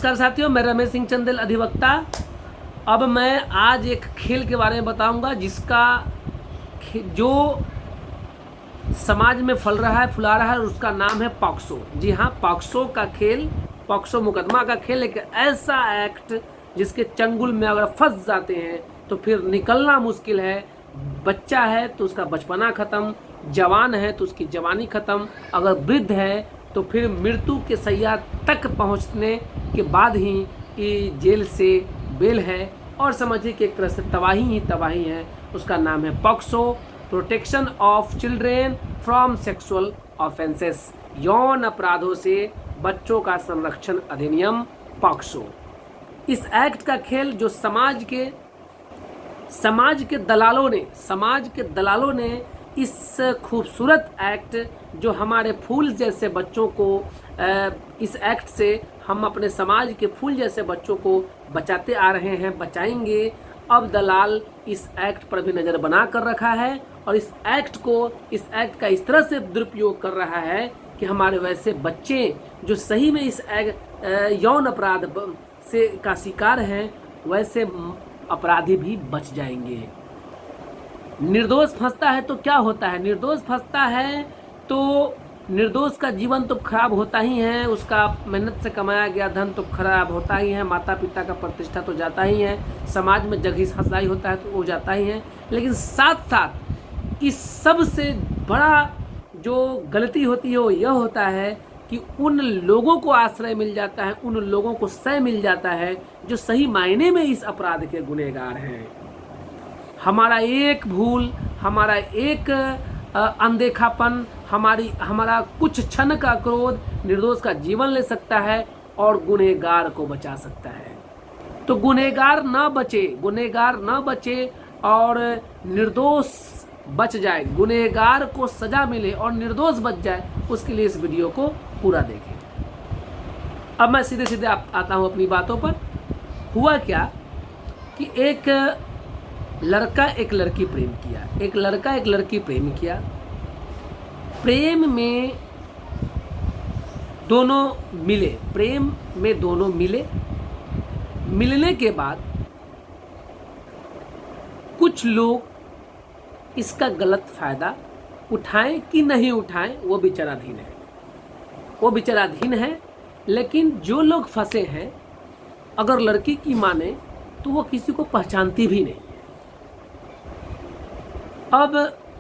नमस्कार साथियों, मैं रमेश सिंह चंदेल अधिवक्ता। अब मैं आज एक खेल के बारे में बताऊंगा जिसका जो समाज में फल रहा है, फुला रहा है, और उसका नाम है पॉक्सो। जी हाँ, पॉक्सो का खेल, पॉक्सो मुकदमा का खेल एक ऐसा एक्ट जिसके चंगुल में अगर फंस जाते हैं तो फिर निकलना मुश्किल है। बच्चा है तो उसका बचपना ख़त्म, जवान है तो उसकी जवानी ख़त्म, अगर वृद्ध है तो फिर मृत्यु के सैया तक पहुंचने के बाद ही ये जेल से बेल है, और समझिए कि एक तरह से तबाही ही तबाही है। उसका नाम है POCSO, protection of children from sexual offences, यौन अपराधों से बच्चों का संरक्षण अधिनियम पॉक्सो। इस एक्ट का खेल जो समाज के दलालों ने इस खूबसूरत एक्ट, जो हमारे फूल जैसे बच्चों को, इस एक्ट से हम अपने समाज के फूल जैसे बच्चों को बचाते आ रहे हैं, बचाएंगे। अब दलाल इस एक्ट पर भी नज़र बना कर रखा है और इस एक्ट का इस तरह से दुरुपयोग कर रहा है कि हमारे वैसे बच्चे जो सही में इस यौन अपराध से का शिकार हैं, वैसे अपराधी भी बच जाएंगे। निर्दोष फंसता है तो क्या होता है? निर्दोष फंसता है तो निर्दोष का जीवन तो खराब होता ही है, उसका मेहनत से कमाया गया धन तो खराब होता ही है, माता पिता का प्रतिष्ठा तो जाता ही है, समाज में जगह हंसाई होता है तो वो जाता ही है। लेकिन साथ साथ इस सब से बड़ा जो गलती होती है वो यह होता है कि उन लोगों को आश्रय मिल जाता है, उन लोगों को सह मिल जाता है जो सही मायने में इस अपराध के गुनहगार हैं। हमारा एक भूल, हमारा एक अनदेखापन, हमारा कुछ क्षण का क्रोध निर्दोष का जीवन ले सकता है और गुनहगार को बचा सकता है। तो गुनहगार ना बचे और निर्दोष बच जाए, गुनहगार को सजा मिले और निर्दोष बच जाए, उसके लिए इस वीडियो को पूरा देखें। अब मैं सीधे सीधे आता हूँ अपनी बातों पर। हुआ क्या कि एक लड़का एक लड़की प्रेम किया, प्रेम में दोनों मिले, मिलने के बाद कुछ लोग इसका गलत फायदा उठाएं कि नहीं उठाएं वो विचाराधीन है। लेकिन जो लोग फंसे हैं, अगर लड़की की माने तो वो किसी को पहचानती भी नहीं है। अब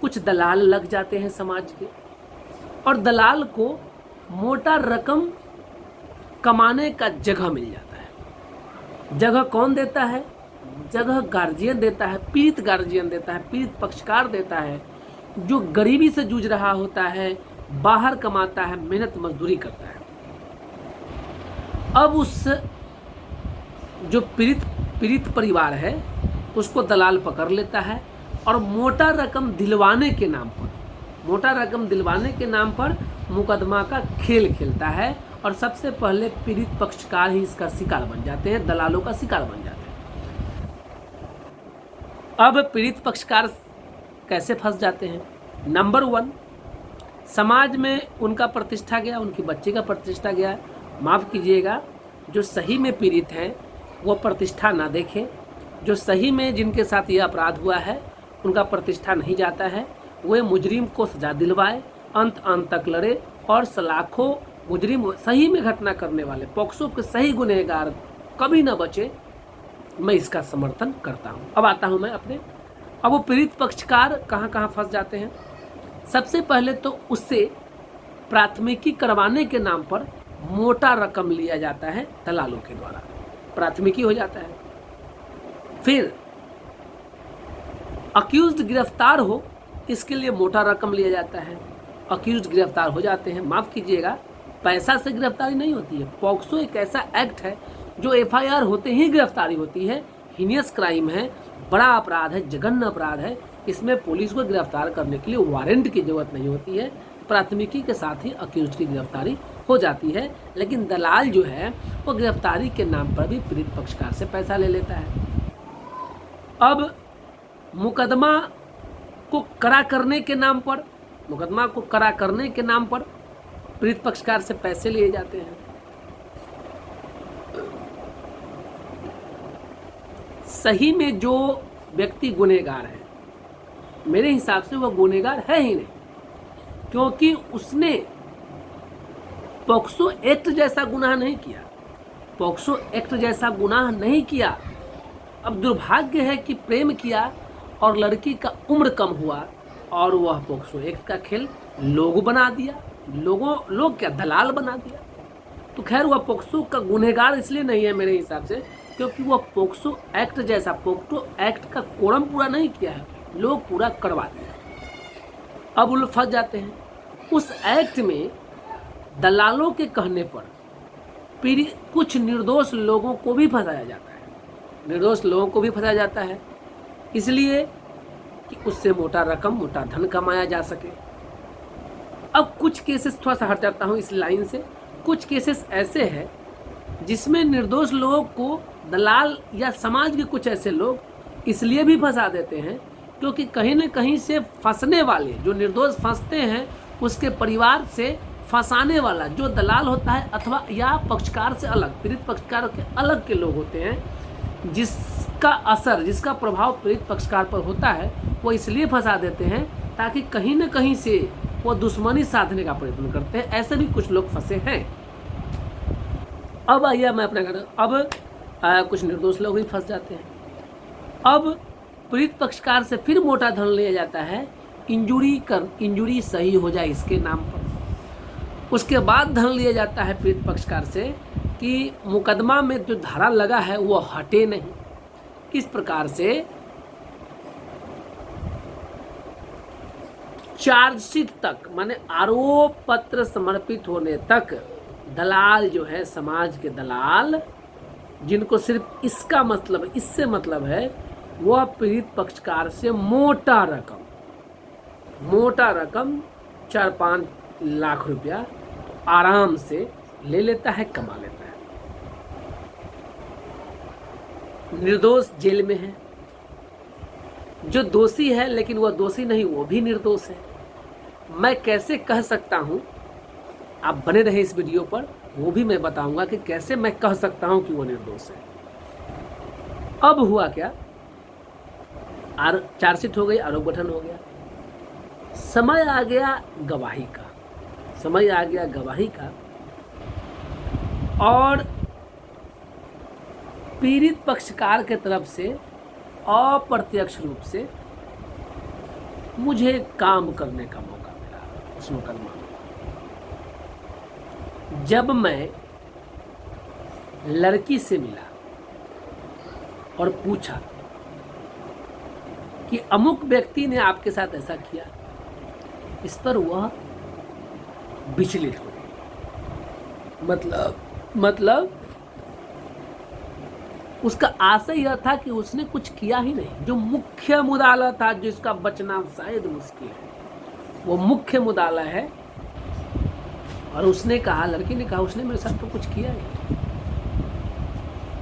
कुछ दलाल लग जाते हैं समाज के, और दलाल को मोटा रकम कमाने का जगह मिल जाता है। जगह कौन देता है? जगह गार्जियन देता है, पीड़ित गार्जियन देता है, पीड़ित पक्षकार देता है, जो गरीबी से जूझ रहा होता है, बाहर कमाता है, मेहनत मजदूरी करता है। अब उस जो पीड़ित परिवार है उसको दलाल पकड़ लेता है और मोटा रकम दिलवाने के नाम पर मुकदमा का खेल खेलता है, और सबसे पहले पीड़ित पक्षकार ही इसका शिकार बन जाते हैं, दलालों का शिकार बन जाते हैं। अब पीड़ित पक्षकार कैसे फंस जाते हैं? नंबर 1, समाज में उनका प्रतिष्ठा गया, उनकी बच्ची का प्रतिष्ठा गया। माफ़ कीजिएगा, जो सही में पीड़ित हैं वो प्रतिष्ठा ना देखें, जो सही में जिनके साथ ये अपराध हुआ है उनका प्रतिष्ठा नहीं जाता है, वे मुजरिम को सजा दिलवाए, अंत तक लड़े, और सलाखों मुजरिम सही में घटना करने वाले पॉक्सो के सही गुनहगार कभी ना बचे। मैं इसका समर्थन करता हूँ। अब आता हूँ मैं अब वो पीड़ित पक्षकार कहाँ कहाँ फंस जाते हैं। सबसे पहले तो उससे प्राथमिकी करवाने के नाम पर मोटा रकम लिया जाता है दलालों के द्वारा, प्राथमिकी हो जाता है। फिर अक्यूज्ड गिरफ्तार हो, इसके लिए मोटा रकम लिया जाता है। अक्यूज्ड गिरफ्तार हो जाते हैं। माफ़ कीजिएगा, पैसा से गिरफ्तारी नहीं होती है। पॉक्सो एक ऐसा एक्ट है जो FIR होते ही गिरफ्तारी होती है। हीनियस क्राइम है, बड़ा अपराध है, जघन्य अपराध है। इसमें पुलिस को गिरफ्तार करने के लिए वारंट की जरूरत नहीं होती है, प्राथमिकी के साथ ही अक्यूज्ड की गिरफ्तारी हो जाती है। लेकिन दलाल जो है वो गिरफ्तारी के नाम पर भी पीड़ित पक्षकार से पैसा ले लेता है। अब मुकदमा को कड़ा करने के नाम पर पीड़ित पक्षकार से पैसे लिए जाते हैं। सही में जो व्यक्ति गुनहगार है, मेरे हिसाब से वह गुनहगार है ही नहीं, क्योंकि उसने पॉक्सो एक्ट जैसा गुनाह नहीं किया, पॉक्सो एक्ट जैसा गुनाह नहीं किया। अब दुर्भाग्य है कि प्रेम किया और लड़की का उम्र कम हुआ और वह पॉक्सो एक्ट का खेल लोग बना दिया, लोग क्या दलाल बना दिया। तो खैर वह पॉक्सो का गुनहगार इसलिए नहीं है मेरे हिसाब से, क्योंकि वह पॉक्सो एक्ट जैसा, पॉक्सो एक्ट का कोरम पूरा नहीं किया है, लोग पूरा करवा दिया। अब लोग फंस जाते हैं उस एक्ट में। दलालों के कहने पर कुछ निर्दोष लोगों को भी फंसाया जाता है, निर्दोष लोगों को भी फंसाया जाता है, इसलिए कि उससे मोटा रकम, मोटा धन कमाया जा सके। अब कुछ केसेस, थोड़ा सा हट जाता हूँ इस लाइन से, कुछ केसेस ऐसे हैं जिसमें निर्दोष लोगों को दलाल या समाज के कुछ ऐसे लोग इसलिए भी फंसा देते हैं क्योंकि कहीं न कहीं से फंसने वाले, जो निर्दोष फंसते हैं, उसके परिवार से फंसाने वाला जो दलाल होता है अथवा या पक्षकार से अलग, पीड़ित पक्षकार के अलग के लोग होते हैं, जिसका असर, जिसका प्रभाव पीड़ित पक्षकार पर होता है, वो इसलिए फंसा देते हैं ताकि कहीं न कहीं से वो दुश्मनी साधने का प्रयत्न करते हैं। ऐसे भी कुछ लोग फंसे हैं। अब आइए मैं अपना अब कुछ निर्दोष लोग भी फंस जाते हैं। अब पीड़ित पक्षकार से फिर मोटा धन लिया जाता है, इंजुरी सही हो जाए इसके नाम पर। उसके बाद धन लिया जाता है पीड़ित पक्षकार से कि मुकदमा में जो धारा लगा है वो हटे नहीं। किस प्रकार से? चार्जशीट तक, माने आरोप पत्र समर्पित होने तक दलाल जो है, समाज के दलाल, जिनको सिर्फ इसका मतलब, इससे मतलब है, वह पीड़ित पक्षकार से मोटा रकम 4-5 लाख रुपया आराम से ले लेता है, कमा लेता है। निर्दोष जेल में है, जो दोषी है लेकिन वह दोषी नहीं, वो भी निर्दोष है। मैं कैसे कह सकता हूँ, आप बने रहे इस वीडियो पर, वो भी मैं बताऊंगा कि कैसे मैं कह सकता हूँ कि वो निर्दोष है। अब हुआ क्या, चार्जशीट हो गई, आरोप गठन हो गया, समय आ गया गवाही का, और पीड़ित पक्षकार के तरफ से अप्रत्यक्ष रूप से मुझे काम करने का मौका मिला उस मुकदमा में। जब मैं लड़की से मिला और पूछा कि अमुक व्यक्ति ने आपके साथ ऐसा किया, इस पर वह विचलित हो गई। मतलब उसका आशय यह था कि उसने कुछ किया ही नहीं। जो मुख्य मुद्दाला था, जिसका बचना शायद मुश्किल है, वो मुख्य मुद्दाला है, और उसने कहा, लड़की ने कहा, उसने मेरे साथ तो कुछ किया ही नहीं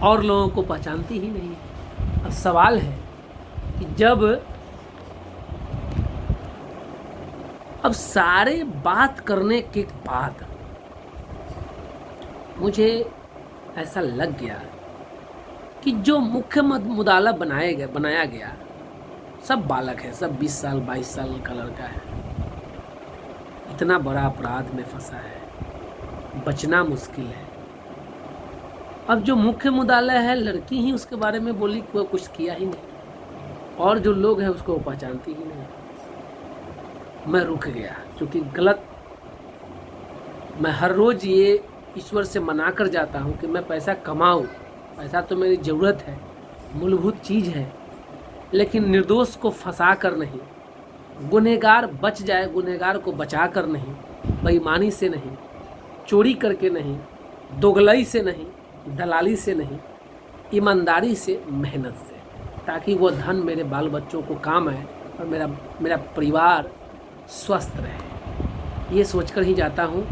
और लोगों को पहचानती ही नहीं। अब सवाल है कि जब अब सारे बात करने के बाद मुझे ऐसा लग गया कि जो मुख्य मुद्दाला बनाया गया सब बालक है, सब 20 साल 22 साल का लड़का है, इतना बड़ा अपराध में फंसा है, बचना मुश्किल है। अब जो मुख्य मुद्दाला है, लड़की ही उसके बारे में बोली कि वो कुछ किया ही नहीं, और जो लोग हैं उसको पहचानती ही नहीं। मैं रुक गया, क्योंकि गलत, मैं हर रोज़ ये ईश्वर से मना कर जाता हूँ कि मैं पैसा कमाऊँ, पैसा तो मेरी ज़रूरत है, मूलभूत चीज़ है, लेकिन निर्दोष को फंसा कर नहीं, गुनहगार बच जाए, गुनहगार को बचा कर नहीं, बेईमानी से नहीं, चोरी करके नहीं, दोगलई से नहीं, दलाली से नहीं, ईमानदारी से, मेहनत से, ताकि वो धन मेरे बाल बच्चों को काम आए और मेरा परिवार स्वस्थ रहे। ये सोचकर ही जाता हूँ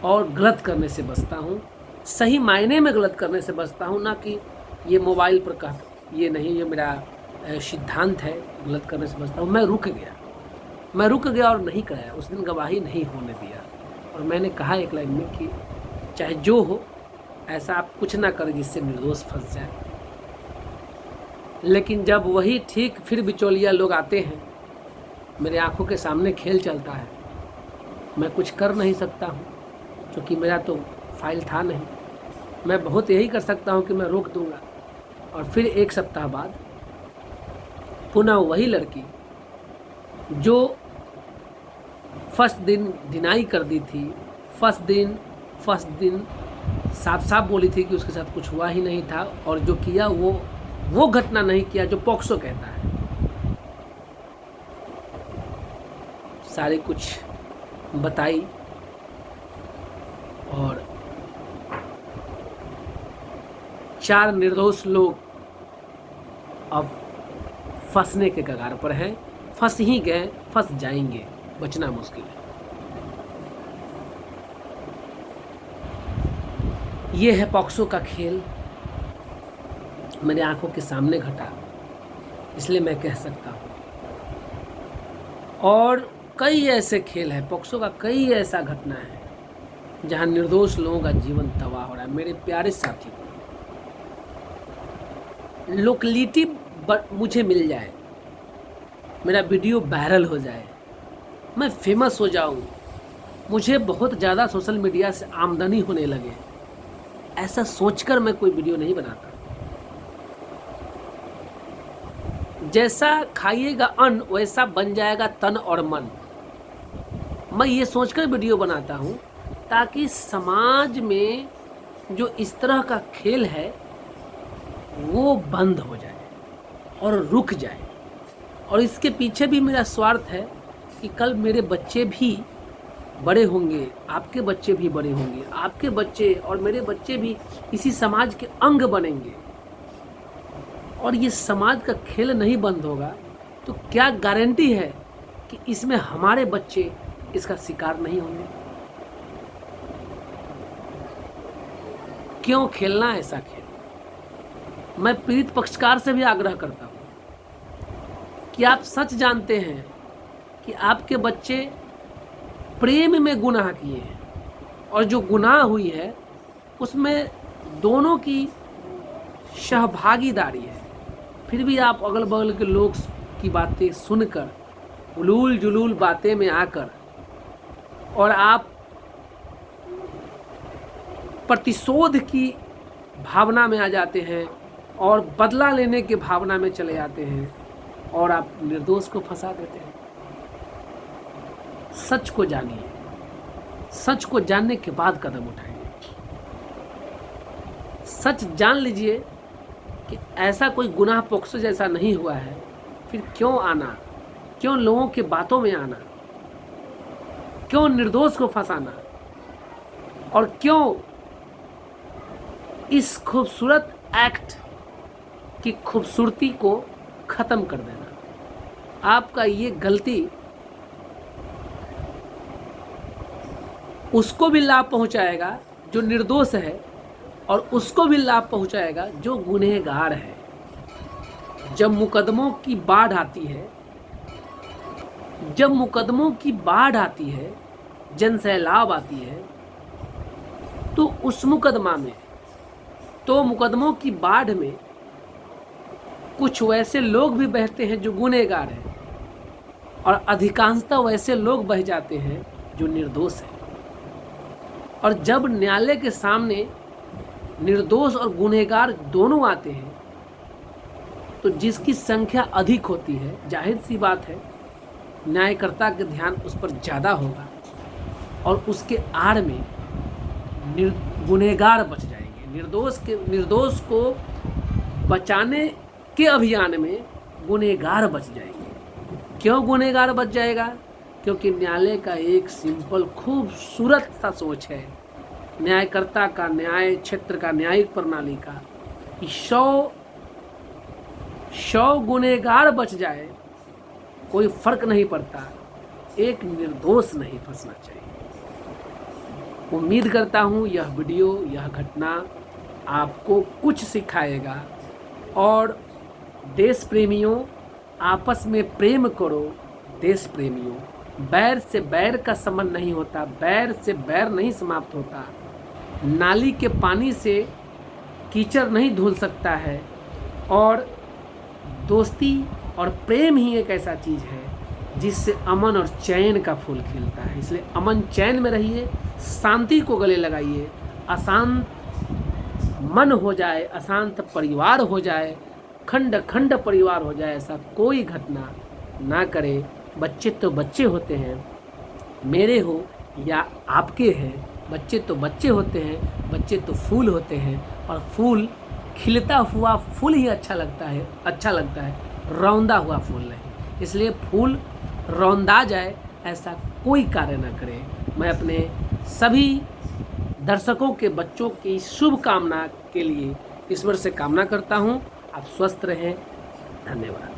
और गलत करने से बचता हूँ, सही मायने में गलत करने से बचता हूँ, ना कि ये मोबाइल पर कह, ये नहीं, ये मेरा सिद्धांत है, गलत करने से बचता हूँ। मैं रुक गया और नहीं कराया, उस दिन गवाही नहीं होने दिया, और मैंने कहा एक लाइन में कि चाहे जो हो, ऐसा आप कुछ ना करें जिससे निर्दोष फंस जाए। लेकिन जब वही ठीक फिर बिचौलिया लोग आते हैं, मेरे आंखों के सामने खेल चलता है, मैं कुछ कर नहीं सकता हूँ क्योंकि मेरा तो फाइल था नहीं। मैं बहुत यही कर सकता हूँ कि मैं रोक दूँगा, और फिर एक सप्ताह बाद पुनः वही लड़की जो फर्स्ट दिन डिनाई कर दी थी, फर्स्ट दिन साफ साफ बोली थी कि उसके साथ कुछ हुआ ही नहीं था, और जो किया वो घटना नहीं किया जो पॉक्सो कहता है। सारे कुछ बताई और 4 निर्दोष लोग अब फंसने के कगार पर हैं। फंस ही गए, फंस जाएंगे, बचना मुश्किल है। ये है पॉक्सो का खेल, मेरे आंखों के सामने घटा, इसलिए मैं कह सकता हूँ। और कई ऐसे खेल है, पॉक्सो का कई ऐसा घटना है जहाँ निर्दोष लोगों का जीवन तबाह हो रहा है। मेरे प्यारे साथी, लोकेलिटी मुझे मिल जाए, मेरा वीडियो वायरल हो जाए, मैं फेमस हो जाऊँ, मुझे बहुत ज़्यादा सोशल मीडिया से आमदनी होने लगे, ऐसा सोचकर मैं कोई वीडियो नहीं बनाता। जैसा खाइएगा अन्न वैसा बन जाएगा तन और मन। मैं ये सोचकर वीडियो बनाता हूँ ताकि समाज में जो इस तरह का खेल है वो बंद हो जाए और रुक जाए। और इसके पीछे भी मेरा स्वार्थ है कि कल मेरे बच्चे भी बड़े होंगे, आपके बच्चे भी बड़े होंगे, आपके बच्चे और मेरे बच्चे भी इसी समाज के अंग बनेंगे। और ये समाज का खेल नहीं बंद होगा तो क्या गारंटी है कि इसमें हमारे बच्चे इसका शिकार नहीं होंगे। क्यों खेलना ऐसा खेल? मैं पीड़ित पक्षकार से भी आग्रह करता हूँ कि आप सच जानते हैं कि आपके बच्चे प्रेम में गुनाह किए हैं और जो गुनाह हुई है उसमें दोनों की सहभागीदारी है, फिर भी आप अगल बगल के लोग की बातें सुनकर उलूल जुलूल बातें में आकर और आप प्रतिशोध की भावना में आ जाते हैं और बदला लेने की भावना में चले जाते हैं और आप निर्दोष को फंसा देते हैं। सच को जानिए, सच को जानने के बाद कदम उठाइए। सच जान लीजिए कि ऐसा कोई गुनाह पॉक्सो जैसा नहीं हुआ है, फिर क्यों आना, क्यों लोगों के बातों में आना, क्यों निर्दोष को फंसाना और क्यों इस खूबसूरत एक्ट की खूबसूरती को ख़त्म कर देना। आपका ये गलती उसको भी लाभ पहुंचाएगा जो निर्दोष है और उसको भी लाभ पहुंचाएगा जो गुनहगार है। जब मुकदमों की बाढ़ आती है, जब मुकदमों की बाढ़ आती है, जनसैलाब आती है, तो उस मुकदमा में, तो मुकदमों की बाढ़ में कुछ वैसे लोग भी बहते हैं जो गुनहगार हैं और अधिकांशतः वैसे लोग बह जाते हैं जो निर्दोष हैं। और जब न्यायालय के सामने निर्दोष और गुनहगार दोनों आते हैं तो जिसकी संख्या अधिक होती है, जाहिर सी बात है न्यायकर्ता का ध्यान उस पर ज़्यादा होगा और उसके आड़ में गुनहगार बच जाएंगे। निर्दोष को बचाने के अभियान में गुनहगार बच जाएंगे। क्यों गुनहगार बच जाएगा? क्योंकि न्यायालय का एक सिंपल खूबसूरत सा सोच है, न्यायकर्ता का, न्याय क्षेत्र का, न्यायिक प्रणाली का, कि 100 गुनहगार बच जाए कोई फर्क नहीं पड़ता, एक निर्दोष नहीं फंसना चाहिए। उम्मीद करता हूँ यह वीडियो, यह घटना आपको कुछ सिखाएगा। और देश प्रेमियों, आपस में प्रेम करो। देश प्रेमियों, बैर से बैर का संबंध नहीं होता, बैर से बैर नहीं समाप्त होता, नाली के पानी से कीचड़ नहीं धुल सकता है और दोस्ती और प्रेम ही एक ऐसा चीज़ है जिससे अमन और चैन का फूल खिलता है। इसलिए अमन चैन में रहिए, शांति को गले लगाइए। अशांत मन हो जाए, अशांत परिवार हो जाए, खंड खंड परिवार हो जाए, ऐसा कोई घटना ना करे। बच्चे तो बच्चे होते हैं, मेरे हो या आपके हैं, बच्चे तो बच्चे होते हैं, बच्चे तो फूल होते हैं। और फूल खिलता हुआ फूल ही अच्छा लगता है, रौंदा हुआ फूल नहीं। इसलिए फूल रौंदा जाए ऐसा कोई कार्य ना करें। मैं अपने सभी दर्शकों के बच्चों की शुभकामना के लिए ईश्वर से कामना करता हूँ। आप स्वस्थ रहें। धन्यवाद।